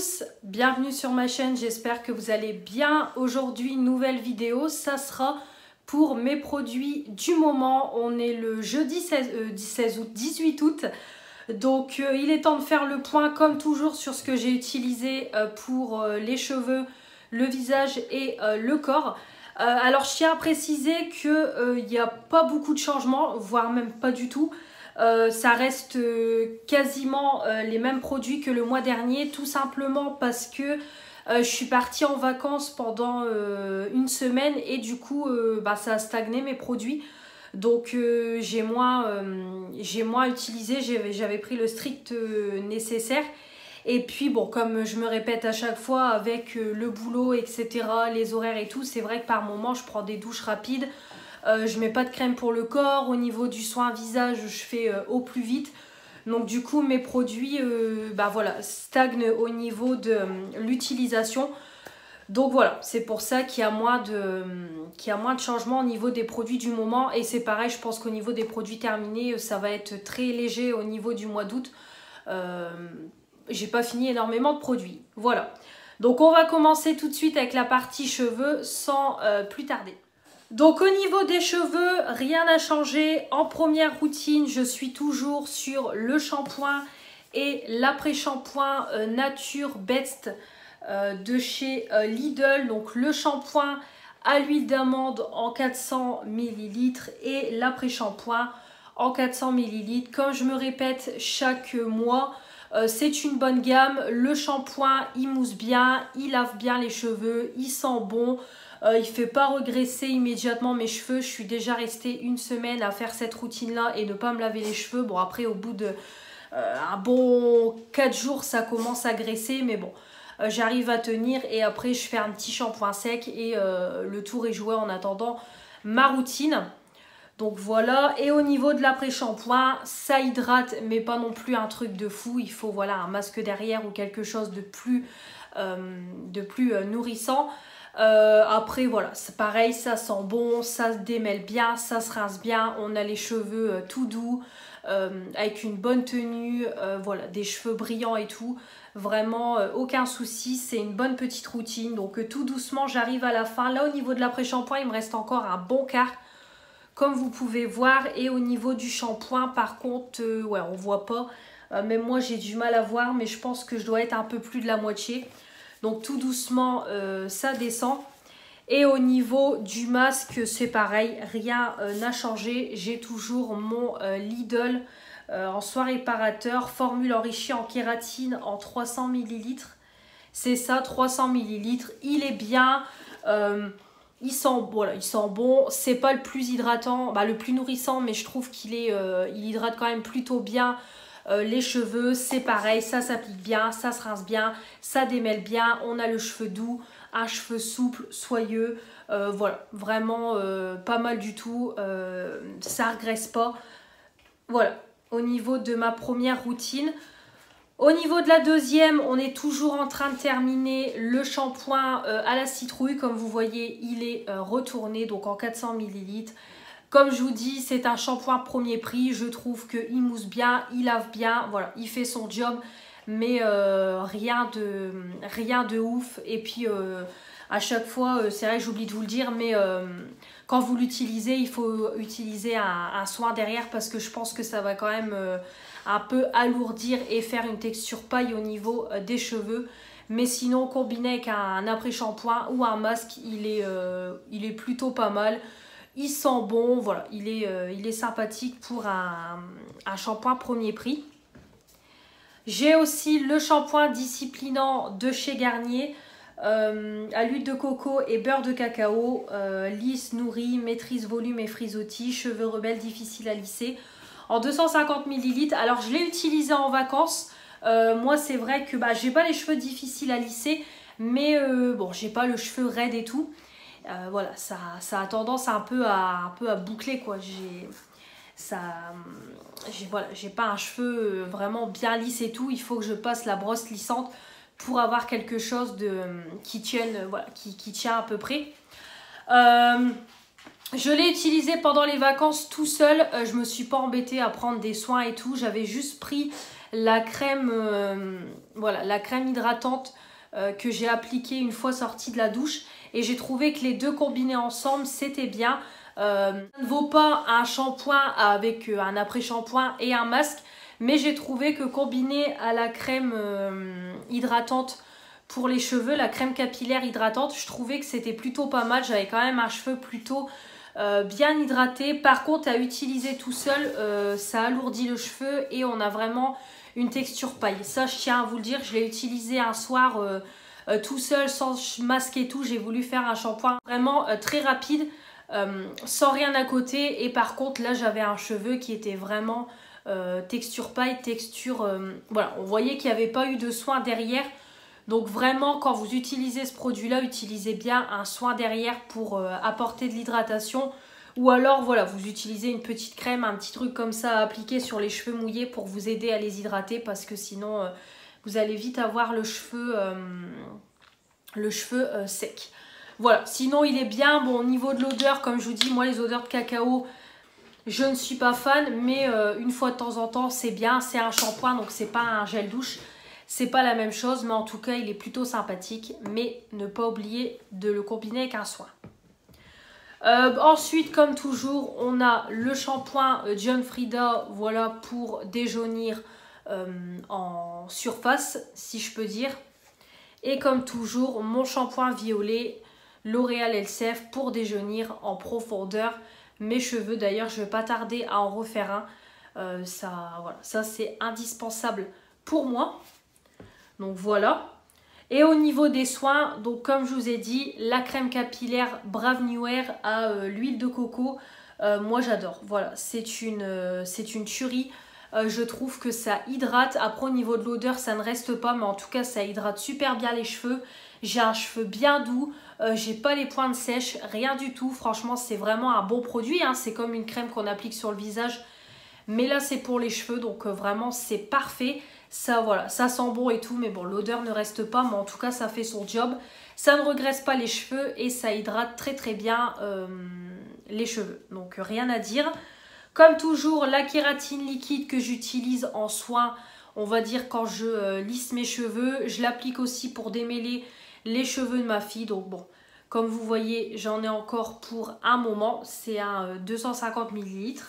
tous, bienvenue sur ma chaîne, j'espère que vous allez bien. Aujourd'hui, nouvelle vidéo, ça sera pour mes produits du moment. On est le jeudi 18 août, donc il est temps de faire le point comme toujours sur ce que j'ai utilisé pour les cheveux, le visage et le corps. Alors je tiens à préciser qu'il n'y a pas beaucoup de changements, voire même pas du tout. Ça reste quasiment les mêmes produits que le mois dernier, tout simplement parce que je suis partie en vacances pendant une semaine et du coup ça a stagné mes produits. Donc j'ai moins utilisé, j'avais pris le strict nécessaire. Et puis bon, comme je me répète à chaque fois avec le boulot, etc., les horaires et tout, c'est vrai que par moment je prends des douches rapides. Je mets pas de crème pour le corps. Au niveau du soin visage, je fais au plus vite. Donc du coup, mes produits stagnent au niveau de l'utilisation. Donc voilà, c'est pour ça qu'il y a moins de changements au niveau des produits du moment. Et c'est pareil, je pense qu'au niveau des produits terminés, ça va être très léger au niveau du mois d'août. J'ai pas fini énormément de produits. Voilà. Donc on va commencer tout de suite avec la partie cheveux sans plus tarder. Donc au niveau des cheveux, rien n'a changé. En première routine, je suis toujours sur le shampoing et l'après-shampoing Nature Best de chez Lidl. Donc le shampoing à l'huile d'amande en 400 ml et l'après-shampoing en 400 ml. Comme je me répète chaque mois, c'est une bonne gamme. Le shampoing, il mousse bien, il lave bien les cheveux, il sent bon. Il ne fait pas regresser immédiatement mes cheveux. Je suis déjà restée une semaine à faire cette routine-là et ne pas me laver les cheveux. Bon, après, au bout de un bon 4 jours, ça commence à graisser. Mais bon, j'arrive à tenir. Et après, je fais un petit shampoing sec et le tour est joué en attendant ma routine. Donc voilà. Et au niveau de l'après-shampoing, ça hydrate, mais pas non plus un truc de fou. Il faut voilà, un masque derrière ou quelque chose de plus nourrissant. Après voilà, c'est pareil, ça sent bon, ça se démêle bien, ça se rince bien, on a les cheveux tout doux, avec une bonne tenue, voilà, des cheveux brillants et tout, vraiment aucun souci, c'est une bonne petite routine. Donc tout doucement j'arrive à la fin. Là au niveau de l'après-shampoing, il me reste encore un bon quart, comme vous pouvez voir. Et au niveau du shampoing par contre, ouais, on voit pas, même moi j'ai du mal à voir, mais je pense que je dois être un peu plus de la moitié. Donc tout doucement, ça descend. Et au niveau du masque, c'est pareil, rien n'a changé. J'ai toujours mon Lidl en soin réparateur, formule enrichie en kératine en 300 ml. C'est ça, 300 ml. Il est bien, il sent bon. C'est pas le plus hydratant, le plus nourrissant, mais je trouve qu'il il hydrate quand même plutôt bien. Les cheveux, c'est pareil, ça s'applique bien, ça se rince bien, ça démêle bien, on a le cheveu doux, un cheveu souple, soyeux, voilà, vraiment pas mal du tout, ça regresse pas. Voilà, au niveau de ma première routine. Au niveau de la deuxième, on est toujours en train de terminer le shampoing à la citrouille. Comme vous voyez, il est retourné, donc en 400 ml. Comme je vous dis, c'est un shampoing premier prix. Je trouve qu'il mousse bien, il lave bien. Voilà, il fait son job. Mais rien de ouf. Et puis, à chaque fois, c'est vrai que j'oublie de vous le dire, mais quand vous l'utilisez, il faut utiliser un soin derrière. Parce que je pense que ça va quand même un peu alourdir et faire une texture paille au niveau des cheveux. Mais sinon, combiné avec un après-shampoing ou un masque, il est plutôt pas mal. Il sent bon, voilà, il est sympathique pour un shampoing premier prix. J'ai aussi le shampoing disciplinant de chez Garnier à l'huile de coco et beurre de cacao. Lisse, nourrit, maîtrise volume et frisottis, cheveux rebelles difficiles à lisser. En 250 ml. Alors je l'ai utilisé en vacances. Moi c'est vrai que j'ai pas les cheveux difficiles à lisser, mais bon, j'ai pas le cheveu raide et tout. Voilà, ça a tendance un peu à boucler quoi. J'ai pas un cheveu vraiment bien lisse et tout. Il faut que je passe la brosse lissante pour avoir quelque chose qui tienne, voilà, qui tient à peu près. Je l'ai utilisé pendant les vacances tout seul. Je me suis pas embêtée à prendre des soins et tout. J'avais juste pris la crème, voilà, la crème hydratante que j'ai appliquée une fois sortie de la douche. Et j'ai trouvé que les deux combinés ensemble, c'était bien. Ça ne vaut pas un shampoing avec un après-shampoing et un masque. Mais j'ai trouvé que combiné à la crème hydratante pour les cheveux, la crème capillaire hydratante, je trouvais que c'était plutôt pas mal. J'avais quand même un cheveu plutôt bien hydraté. Par contre, à utiliser tout seul, ça alourdit le cheveu et on a vraiment une texture paille. Ça, je tiens à vous le dire, je l'ai utilisé un soir tout seul, sans masque et tout. J'ai voulu faire un shampoing vraiment très rapide, sans rien à côté. Et par contre, là, j'avais un cheveu qui était vraiment texture paille, texture... voilà, on voyait qu'il n'y avait pas eu de soin derrière. Donc vraiment, quand vous utilisez ce produit-là, utilisez bien un soin derrière pour apporter de l'hydratation. Ou alors, voilà, vous utilisez une petite crème, un petit truc comme ça à appliquer sur les cheveux mouillés pour vous aider à les hydrater. Parce que sinon, vous allez vite avoir le cheveu sec. Voilà, sinon il est bien. Bon, au niveau de l'odeur, comme je vous dis, moi les odeurs de cacao, je ne suis pas fan. Mais une fois de temps en temps, c'est bien. C'est un shampoing, donc c'est pas un gel douche. C'est pas la même chose, mais en tout cas, il est plutôt sympathique. Mais ne pas oublier de le combiner avec un soin. Ensuite, comme toujours, on a le shampoing John Frieda, voilà, pour déjaunir en surface, si je peux dire. Et comme toujours, mon shampoing violet L'Oréal LCF pour déjaunir en profondeur mes cheveux. D'ailleurs, je ne vais pas tarder à en refaire un. Voilà, ça c'est indispensable pour moi. Donc voilà. Et au niveau des soins, donc comme je vous ai dit, la crème capillaire Brave New Air à l'huile de coco, moi j'adore. Voilà, c'est une tuerie. Je trouve que ça hydrate. Après au niveau de l'odeur, ça ne reste pas, mais en tout cas ça hydrate super bien les cheveux. J'ai un cheveu bien doux, j'ai pas les pointes sèches, rien du tout. Franchement, c'est vraiment un bon produit, hein. C'est comme une crème qu'on applique sur le visage. Mais là, c'est pour les cheveux, donc vraiment, c'est parfait. Ça, voilà, ça sent bon et tout, mais bon, l'odeur ne reste pas, mais en tout cas, ça fait son job. Ça ne regraisse pas les cheveux et ça hydrate très très bien les cheveux. Donc, rien à dire. Comme toujours, la kératine liquide que j'utilise en soin, on va dire quand je lisse mes cheveux. Je l'applique aussi pour démêler les cheveux de ma fille. Donc bon, comme vous voyez, j'en ai encore pour un moment. C'est un 250 ml.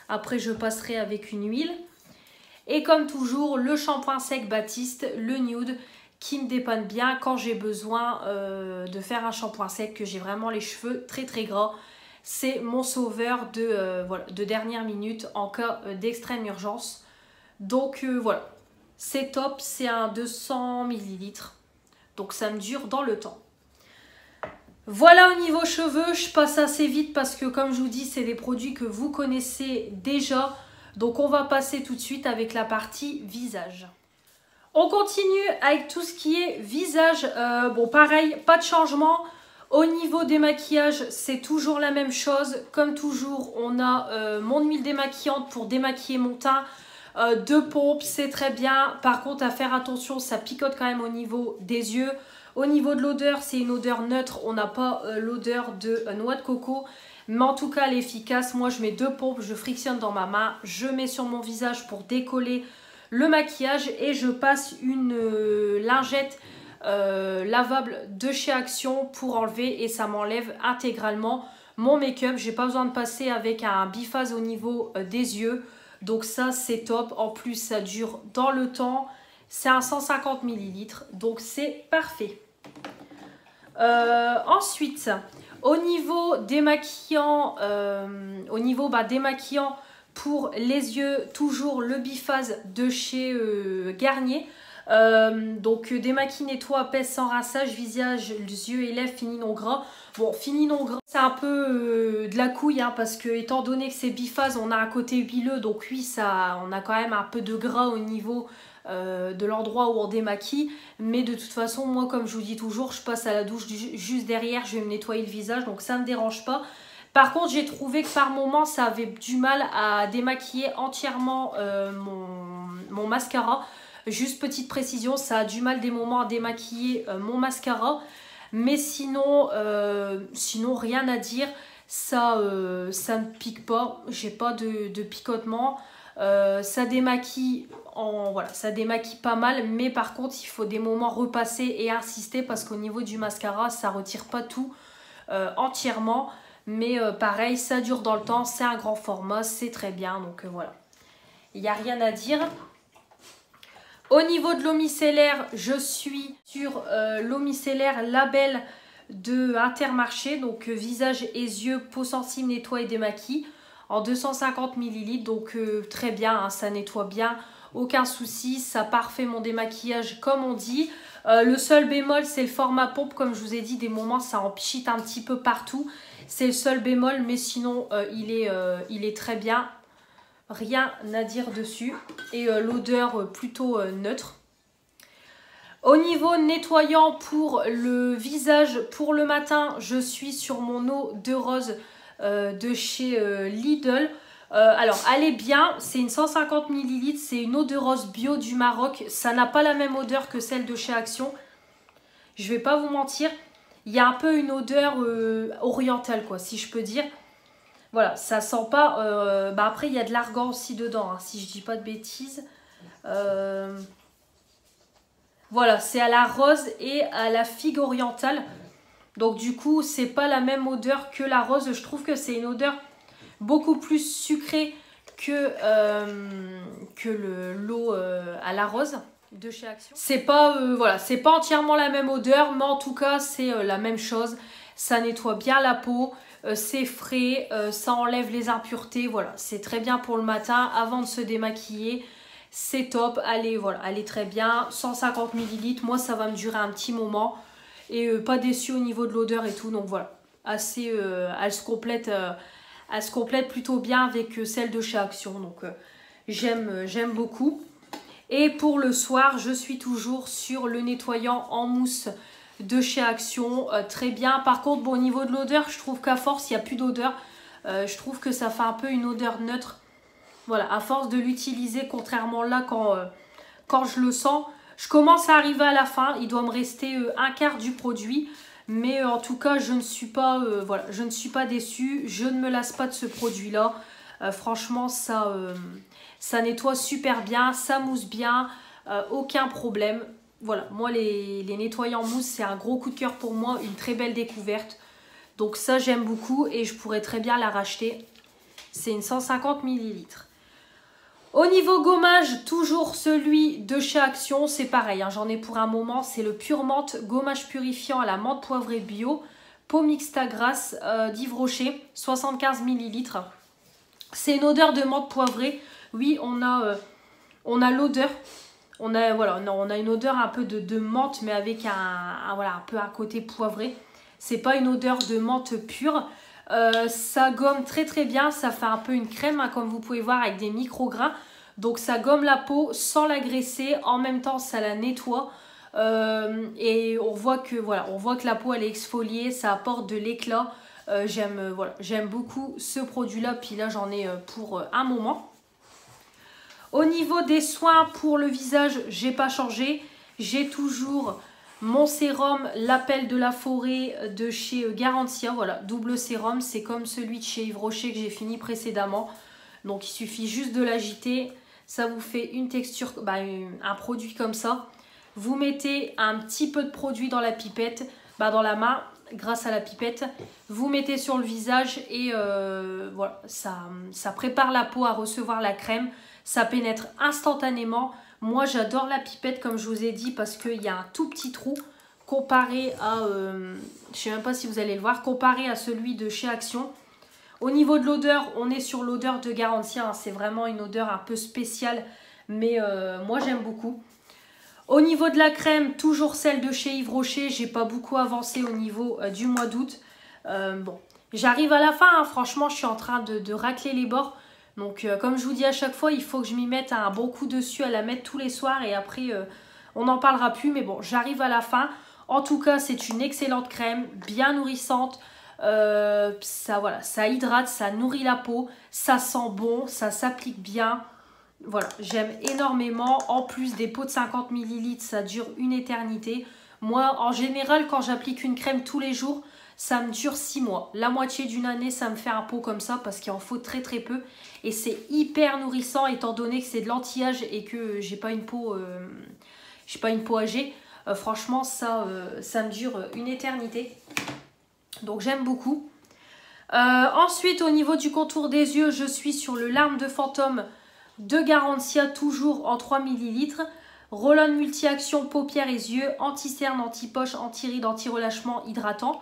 Après, je passerai avec une huile. Et comme toujours, le shampoing sec Baptiste, le nude, qui me dépanne bien quand j'ai besoin de faire un shampoing sec, que j'ai vraiment les cheveux très très gras. C'est mon sauveur de dernière minute en cas d'extrême urgence. Donc voilà, c'est top, c'est un 200 ml. Donc ça me dure dans le temps. Voilà au niveau cheveux, je passe assez vite parce que comme je vous dis, c'est des produits que vous connaissez déjà. Donc on va passer tout de suite avec la partie visage. On continue avec tout ce qui est visage. Bon pareil, pas de changement. Au niveau des maquillages, c'est toujours la même chose. Comme toujours, on a mon huile démaquillante pour démaquiller mon teint. Deux pompes, c'est très bien. Par contre, à faire attention, ça picote quand même au niveau des yeux. Au niveau de l'odeur, c'est une odeur neutre. On n'a pas l'odeur de noix de coco. Mais en tout cas, elle est efficace. Moi, je mets deux pompes, je frictionne dans ma main. Je mets sur mon visage pour décoller le maquillage. Et je passe une lingette lavable de chez Action pour enlever. Et ça m'enlève intégralement mon make-up. J'ai pas besoin de passer avec un biphase au niveau des yeux. Donc ça, c'est top. En plus, ça dure dans le temps. C'est un 150 ml. Donc c'est parfait. Ensuite, au niveau démaquillant, démaquillant pour les yeux, toujours le biphase de chez Garnier. Donc démaquille, nettoie, apaise sans rinçage, visage, yeux et lèvres, fini non gras. Bon, fini non gras, c'est un peu de la couille, hein, parce que étant donné que c'est biphase, on a un côté huileux, donc oui, on a quand même un peu de gras au niveau de l'endroit où on démaquille. Mais de toute façon, moi, comme je vous dis toujours, je passe à la douche juste derrière, je vais me nettoyer le visage, donc ça ne me dérange pas. Par contre, j'ai trouvé que par moment, ça avait du mal à démaquiller entièrement mon mascara. Juste petite précision, ça a du mal des moments à démaquiller mon mascara. Mais sinon, rien à dire. Ça ne pique pas. J'ai pas de picotement. Ça démaquille, voilà, ça démaquille pas mal, mais par contre il faut des moments repasser et insister parce qu'au niveau du mascara ça retire pas tout entièrement, mais pareil ça dure dans le temps, c'est un grand format, c'est très bien, donc voilà, il n'y a rien à dire. Au niveau de l'eau micellaire, je suis sur l'eau micellaire Label de Intermarché, donc visage et yeux, peau sensible, nettoie et démaquille en 250 ml, donc très bien, hein, ça nettoie bien, aucun souci, ça parfait mon démaquillage comme on dit. Le seul bémol c'est le format pompe, comme je vous ai dit, des moments ça en pchite un petit peu partout, c'est le seul bémol, mais sinon il est très bien. Rien à dire dessus. Et l'odeur plutôt neutre. Au niveau nettoyant pour le visage, pour le matin, je suis sur mon eau de rose de chez Lidl. Alors, elle est bien. C'est une 150 ml. C'est une eau de rose bio du Maroc. Ça n'a pas la même odeur que celle de chez Action. Je vais pas vous mentir. Il y a un peu une odeur orientale, quoi, si je peux dire. Voilà, ça sent pas... bah après, il y a de l'argan aussi dedans, hein, si je dis pas de bêtises. Voilà, c'est à la rose et à la figue orientale. Donc du coup, c'est pas la même odeur que la rose. Je trouve que c'est une odeur beaucoup plus sucrée que l'eau à la rose de chez Action. C'est pas, voilà, c'est pas entièrement la même odeur, mais en tout cas, c'est la même chose. Ça nettoie bien la peau. C'est frais, ça enlève les impuretés, voilà, c'est très bien pour le matin avant de se démaquiller, c'est top, allez, voilà, elle est très bien, 150 ml, moi ça va me durer un petit moment et pas déçu au niveau de l'odeur et tout, donc voilà, assez, elle se complète plutôt bien avec celle de chez Action, donc j'aime beaucoup. Et pour le soir, je suis toujours sur le nettoyant en mousse de chez Action, très bien. Par contre, bon, au niveau de l'odeur, je trouve qu'à force, il n'y a plus d'odeur. Je trouve que ça fait un peu une odeur neutre. Voilà, à force de l'utiliser, contrairement là, quand je le sens. Je commence à arriver à la fin. Il doit me rester un quart du produit. Mais en tout cas, je ne suis pas, voilà, je ne suis pas déçue. Je ne me lasse pas de ce produit-là. Franchement, ça nettoie super bien. Ça mousse bien. Aucun problème. Voilà, moi les nettoyants mousse, c'est un gros coup de cœur pour moi, une très belle découverte. Donc ça, j'aime beaucoup et je pourrais très bien la racheter. C'est une 150 ml. Au niveau gommage, toujours celui de chez Action, c'est pareil, hein, j'en ai pour un moment. C'est le Pure Menthe gommage purifiant à la menthe poivrée bio, peau mixta grasse d'Yves Rocher, 75 ml. C'est une odeur de menthe poivrée. Oui, on a l'odeur. On a une odeur un peu de menthe, mais avec voilà, un peu un côté poivré. C'est pas une odeur de menthe pure. Ça gomme très très bien. Ça fait un peu une crème, hein, comme vous pouvez voir, avec des micro-grains. Donc ça gomme la peau sans l'agresser. En même temps, ça la nettoie. Et on voit que la peau elle est exfoliée. Ça apporte de l'éclat. J'aime beaucoup ce produit-là. Puis là, j'en ai pour un moment. Au niveau des soins pour le visage, j'ai pas changé. J'ai toujours mon sérum L'Appel de la Forêt de chez Garantia. Voilà, double sérum. C'est comme celui de chez Yves Rocher que j'ai fini précédemment. Donc il suffit juste de l'agiter. Ça vous fait une texture, un produit comme ça. Vous mettez un petit peu de produit dans la pipette, dans la main, grâce à la pipette. Vous mettez sur le visage et voilà, ça prépare la peau à recevoir la crème. Ça pénètre instantanément. Moi, j'adore la pipette, comme je vous ai dit, parce qu'il y a un tout petit trou comparé à... je ne sais même pas si vous allez le voir, comparé à celui de chez Action. Au niveau de l'odeur, on est sur l'odeur de Garantia. Hein, c'est vraiment une odeur un peu spéciale, mais moi, j'aime beaucoup. Au niveau de la crème, toujours celle de chez Yves Rocher. J'ai pas beaucoup avancé au niveau du mois d'août. Bon, j'arrive à la fin. Hein, franchement, je suis en train de racler les bords. Donc comme je vous dis à chaque fois, il faut que je m'y mette un bon coup dessus, à la mettre tous les soirs et après on n'en parlera plus. Mais bon, j'arrive à la fin. En tout cas, c'est une excellente crème, bien nourrissante. Ça hydrate, ça nourrit la peau, ça sent bon, ça s'applique bien. Voilà, j'aime énormément. En plus des pots de 50 ml, ça dure une éternité. Moi, en général, quand j'applique une crème tous les jours, ça me dure 6 mois. La moitié d'une année, ça me fait un pot comme ça parce qu'il en faut très très peu. Et c'est hyper nourrissant étant donné que c'est de l'anti-âge et que j'ai pas une peau âgée. Franchement, ça me dure une éternité. Donc j'aime beaucoup. Ensuite, au niveau du contour des yeux, je suis sur le Larme de Fantôme de Garantia, toujours en 3 ml. Roll-on multi-action, paupières et yeux, anti-cerne, anti-poche, anti-rides, anti-relâchement, hydratant.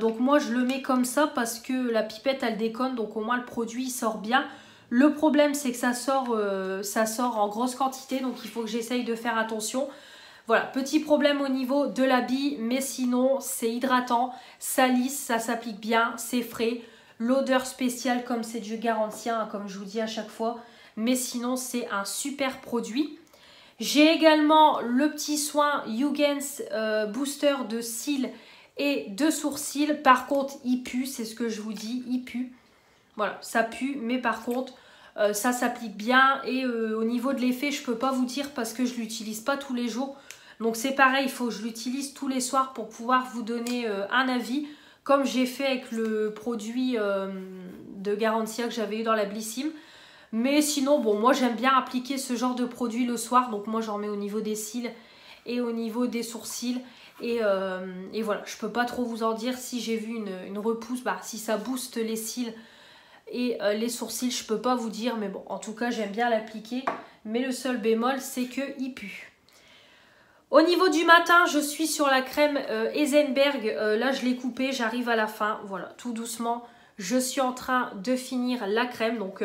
Donc moi je le mets comme ça parce que la pipette elle déconne, donc au moins le produit il sort bien. Le problème c'est que ça sort en grosse quantité, donc il faut que j'essaye de faire attention. Voilà, petit problème au niveau de la bille, mais sinon c'est hydratant, ça lisse, ça s'applique bien, c'est frais. L'odeur spéciale comme c'est du Garantia, hein, comme je vous dis à chaque fois, mais sinon c'est un super produit. J'ai également le petit soin Huygens Booster de cils et de sourcils. Par contre, il pue, c'est ce que je vous dis, il pue. Voilà, ça pue, mais par contre, ça s'applique bien. Et au niveau de l'effet, je ne peux pas vous dire parce que je ne l'utilise pas tous les jours. Donc c'est pareil, il faut que je l'utilise tous les soirs pour pouvoir vous donner un avis. Comme j'ai fait avec le produit de Garantia que j'avais eu dans la Blissim. Mais sinon, bon, moi j'aime bien appliquer ce genre de produit le soir. Donc moi j'en mets au niveau des cils et au niveau des sourcils. Et voilà, je peux pas trop vous en dire. Si j'ai vu une repousse, bah, si ça booste les cils et les sourcils, je peux pas vous dire. Mais bon, en tout cas j'aime bien l'appliquer. Mais le seul bémol, c'est qu'il pue. Au niveau du matin, je suis sur la crème Heisenberg. Là je l'ai coupée, j'arrive à la fin. Voilà, tout doucement, je suis en train de finir la crème. Donc...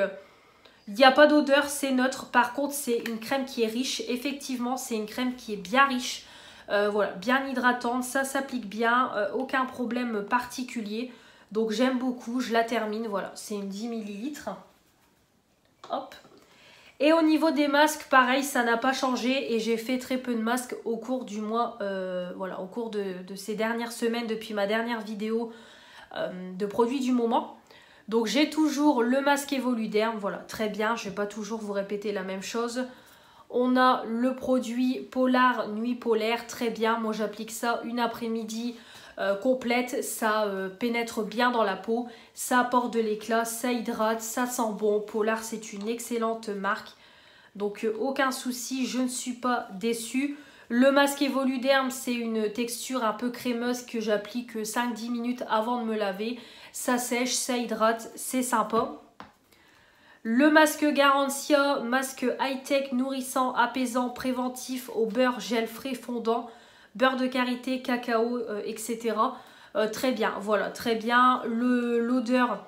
il n'y a pas d'odeur, c'est neutre. Par contre, c'est une crème qui est riche. Effectivement, c'est une crème qui est bien riche. Voilà, bien hydratante. Ça s'applique bien. Aucun problème particulier. Donc, j'aime beaucoup. Je la termine. Voilà, c'est une 10 ml. Hop. Et au niveau des masques, pareil, ça n'a pas changé. Et j'ai fait très peu de masques au cours du mois. Voilà, au cours de ces dernières semaines, depuis ma dernière vidéo de produits du moment. Donc j'ai toujours le masque Evoluderm, voilà, très bien, je ne vais pas toujours vous répéter la même chose. On a le produit Polar Nuit Polaire, très bien, moi j'applique ça une après-midi complète, ça pénètre bien dans la peau, ça apporte de l'éclat, ça hydrate, ça sent bon. Polar c'est une excellente marque, donc aucun souci, je ne suis pas déçue. Le masque Evoluderm, c'est une texture un peu crémeuse que j'applique 5-10 minutes avant de me laver. Ça sèche, ça hydrate, c'est sympa. Le masque Garantia, masque high-tech, nourrissant, apaisant, préventif au beurre, gel frais, fondant, beurre de karité, cacao, etc. Très bien, voilà, très bien. L'odeur,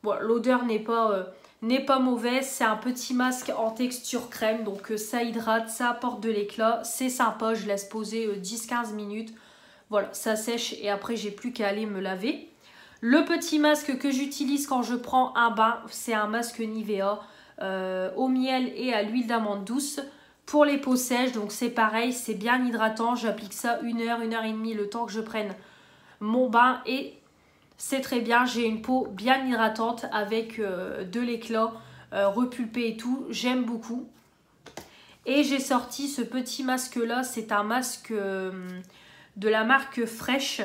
bon, l'odeur n'est pas mauvaise. C'est un petit masque en texture crème, donc ça hydrate, ça apporte de l'éclat. C'est sympa, je laisse poser 10-15 minutes. Voilà, ça sèche et après j'ai plus qu'à aller me laver. Le petit masque que j'utilise quand je prends un bain, c'est un masque Nivea au miel et à l'huile d'amande douce pour les peaux sèches. Donc c'est pareil, c'est bien hydratant. J'applique ça 1 heure, 1 heure et demie le temps que je prenne mon bain et c'est très bien. J'ai une peau bien hydratante avec de l'éclat repulpé et tout. J'aime beaucoup. Et j'ai sorti ce petit masque là. C'est un masque de la marque Fresh.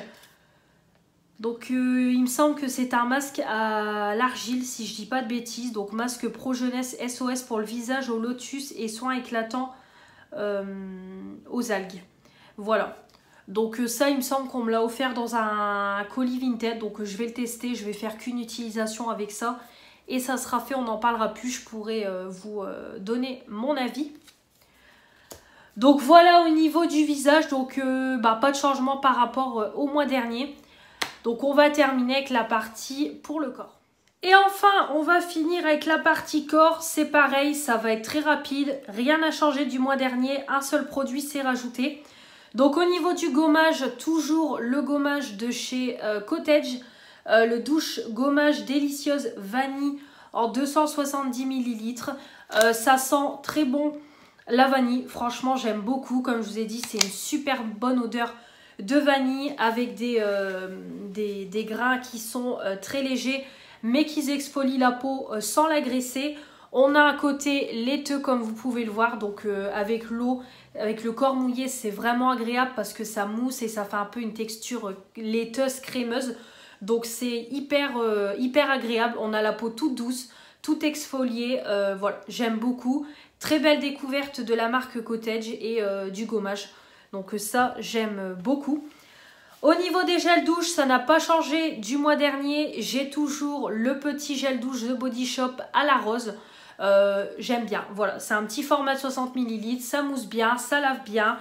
Donc il me semble que c'est un masque à l'argile si je dis pas de bêtises. Donc masque Pro Jeunesse SOS pour le visage au lotus et soins éclatants aux algues. Voilà. Donc ça il me semble qu'on me l'a offert dans un colis Vinted. Donc je vais le tester, je vais faire qu'une utilisation avec ça. Et ça sera fait, on n'en parlera plus, je pourrai vous donner mon avis. Donc voilà au niveau du visage, donc pas de changement par rapport au mois dernier. Donc on va terminer avec la partie pour le corps. Et enfin, on va finir avec la partie corps. C'est pareil, ça va être très rapide. Rien n'a changé du mois dernier. Un seul produit s'est rajouté. Donc au niveau du gommage, toujours le gommage de chez Cottage. Le douche gommage délicieuse vanille en 270 ml. Ça sent très bon la vanille. Franchement, j'aime beaucoup. Comme je vous ai dit, c'est une super bonne odeur de vanille avec des grains qui sont très légers mais qui exfolient la peau sans l'agresser. On a un côté laiteux comme vous pouvez le voir, donc avec l'eau, avec le corps mouillé, c'est vraiment agréable parce que ça mousse et ça fait un peu une texture laiteuse, crémeuse. Donc c'est hyper agréable. On a la peau toute douce, toute exfoliée. Voilà, j'aime beaucoup. Très belle découverte de la marque Cottage et du gommage. Donc ça, j'aime beaucoup. Au niveau des gels douche, ça n'a pas changé du mois dernier. J'ai toujours le petit gel douche The Body Shop à la rose. J'aime bien. Voilà, c'est un petit format de 60 ml. Ça mousse bien, ça lave bien.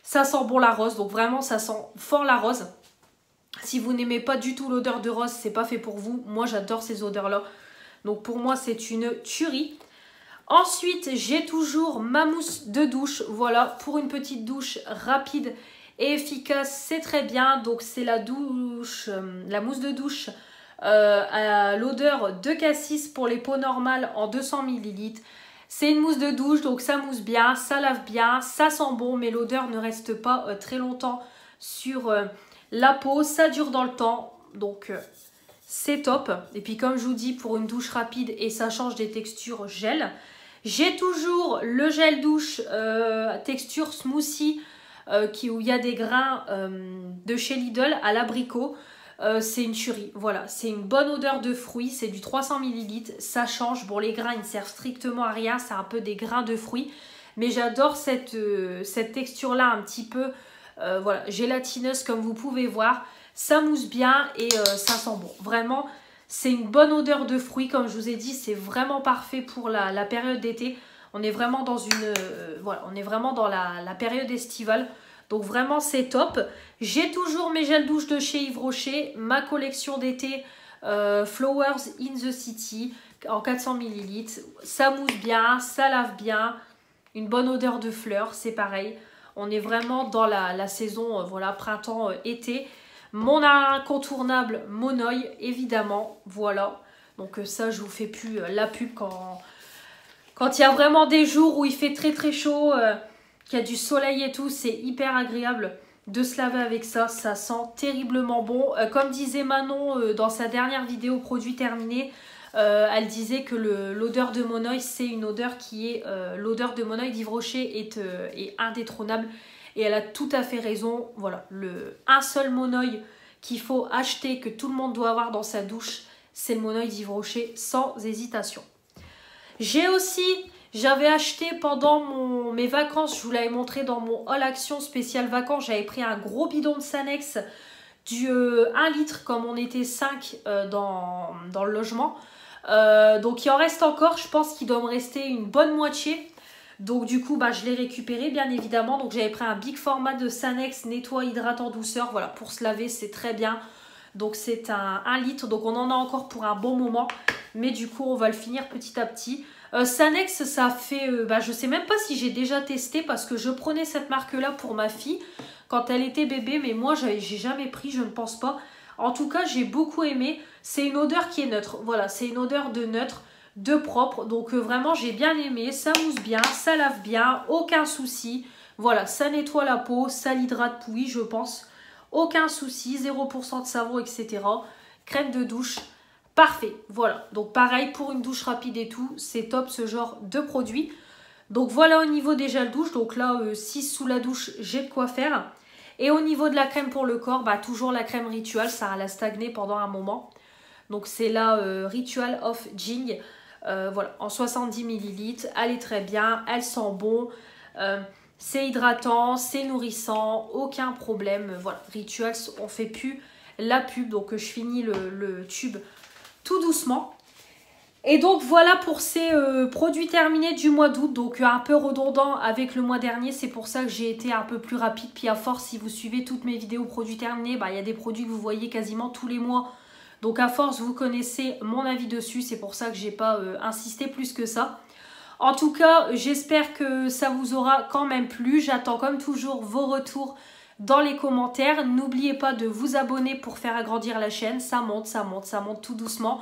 Ça sent bon la rose. Donc vraiment, ça sent fort la rose. Si vous n'aimez pas du tout l'odeur de rose, c'est pas fait pour vous. Moi, j'adore ces odeurs-là. Donc pour moi, c'est une tuerie. Ensuite, j'ai toujours ma mousse de douche. Voilà, pour une petite douche rapide et efficace, c'est très bien. Donc c'est la mousse de douche à l'odeur de cassis pour les peaux normales en 200 ml. C'est une mousse de douche, donc ça mousse bien, ça lave bien, ça sent bon, mais l'odeur ne reste pas très longtemps sur la peau. Ça dure dans le temps, donc c'est top. Et puis comme je vous dis, pour une douche rapide et ça change des textures gel. J'ai toujours le gel douche texture smoothie où il y a des grains de chez Lidl à l'abricot. C'est une tuerie, voilà, c'est une bonne odeur de fruits, c'est du 300 ml, ça change. Bon, les grains ils ne servent strictement à rien, c'est un peu des grains de fruits, mais j'adore cette texture là un petit peu voilà, gélatineuse comme vous pouvez voir. Ça mousse bien et ça sent bon, vraiment c'est une bonne odeur de fruits. Comme je vous ai dit, c'est vraiment parfait pour la période d'été. On est vraiment dans voilà, on est vraiment dans la période estivale. Donc vraiment c'est top. J'ai toujours mes gels douche de chez Yves Rocher, ma collection d'été Flowers in the City en 400 ml. Ça mousse bien, ça lave bien, une bonne odeur de fleurs, c'est pareil. On est vraiment dans la saison voilà, printemps-été. Mon incontournable Monoï, évidemment, voilà. Donc ça, je vous fais plus la pub quand il y a vraiment des jours où il fait très chaud, qu'il y a du soleil et tout, c'est hyper agréable de se laver avec ça. Ça sent terriblement bon. Comme disait Manon dans sa dernière vidéo produit terminé, elle disait que l'odeur de Monoï, c'est une odeur qui est... l'odeur de Monoï d'Yves Rocher est indétrônable. Et elle a tout à fait raison. Voilà, un seul Monoï qu'il faut acheter, que tout le monde doit avoir dans sa douche, c'est le Monoï d'Yves Rocher, sans hésitation. J'avais acheté pendant mes vacances, je vous l'avais montré dans mon haul action spécial vacances, j'avais pris un gros bidon de Sanex du 1 litre, comme on était 5 dans le logement. Donc il en reste encore, je pense qu'il doit me rester une bonne moitié. Donc du coup, je l'ai récupéré bien évidemment. Donc j'avais pris un big format de Sanex nettoie hydratant douceur. Voilà, pour se laver, c'est très bien. Donc c'est un 1 litre. Donc on en a encore pour un bon moment. Mais du coup, on va le finir petit à petit. Sanex, ça fait... je sais même pas si j'ai déjà testé parce que je prenais cette marque-là pour ma fille quand elle était bébé. Mais moi, j'ai jamais pris, je ne pense pas. En tout cas, j'ai beaucoup aimé. C'est une odeur qui est neutre. Voilà, c'est une odeur de neutre, de propre. Donc vraiment, j'ai bien aimé. Ça mousse bien, ça lave bien, aucun souci. Voilà, ça nettoie la peau, ça l'hydrate, oui, je pense. Aucun souci, 0% de savon, etc. Crème de douche. Parfait, voilà. Donc pareil, pour une douche rapide et tout, c'est top ce genre de produit. Donc voilà au niveau des gels douche. Donc là, 6 sous la douche, j'ai de quoi faire. Et au niveau de la crème pour le corps, toujours la crème Ritual, ça a stagné pendant un moment. Donc c'est la Ritual of Jing, voilà, en 70 ml. Elle est très bien, elle sent bon. C'est hydratant, c'est nourrissant, aucun problème. Voilà, Ritual, on fait plus la pub. Donc je finis le tube tout doucement. Et donc voilà pour ces produits terminés du mois d'août, donc un peu redondant avec le mois dernier, c'est pour ça que j'ai été un peu plus rapide. Puis à force, si vous suivez toutes mes vidéos produits terminés, il y a des produits que vous voyez quasiment tous les mois. Donc à force, vous connaissez mon avis dessus, c'est pour ça que j'ai pas insisté plus que ça. En tout cas, j'espère que ça vous aura quand même plu. J'attends comme toujours vos retours dans les commentaires. N'oubliez pas de vous abonner pour faire agrandir la chaîne, ça monte, ça monte, ça monte tout doucement.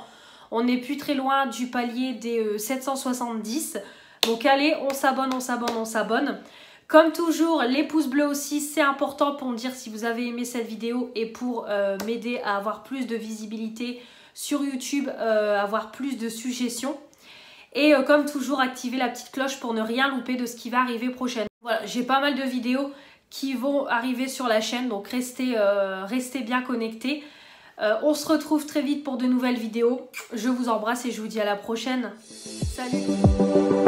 On n'est plus très loin du palier des 770. Donc allez, on s'abonne, on s'abonne, on s'abonne. Comme toujours, les pouces bleus aussi, c'est important pour me dire si vous avez aimé cette vidéo et pour m'aider à avoir plus de visibilité sur YouTube, avoir plus de suggestions. Et comme toujours, activez la petite cloche pour ne rien louper de ce qui va arriver prochainement. Voilà, j'ai pas mal de vidéos qui vont arriver sur la chaîne, donc restez bien connectés. On se retrouve très vite pour de nouvelles vidéos. Je vous embrasse et je vous dis à la prochaine. Salut!